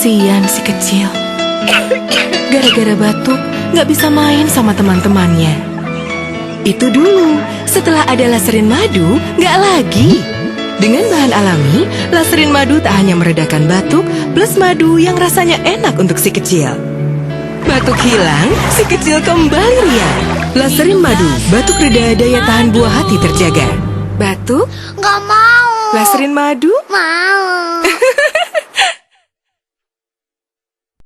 Kasian si kecil. Gara-gara batuk, nggak bisa main sama teman-temannya. Itu dulu, setelah ada laserin madu, nggak lagi. Dengan bahan alami, laserin madu tak hanya meredakan batuk, plus madu yang rasanya enak untuk si kecil. Batuk hilang, si kecil kembali riang. Laserin madu, batuk reda, daya tahan buah hati terjaga. Batuk? Nggak mau. Laserin madu? Mau.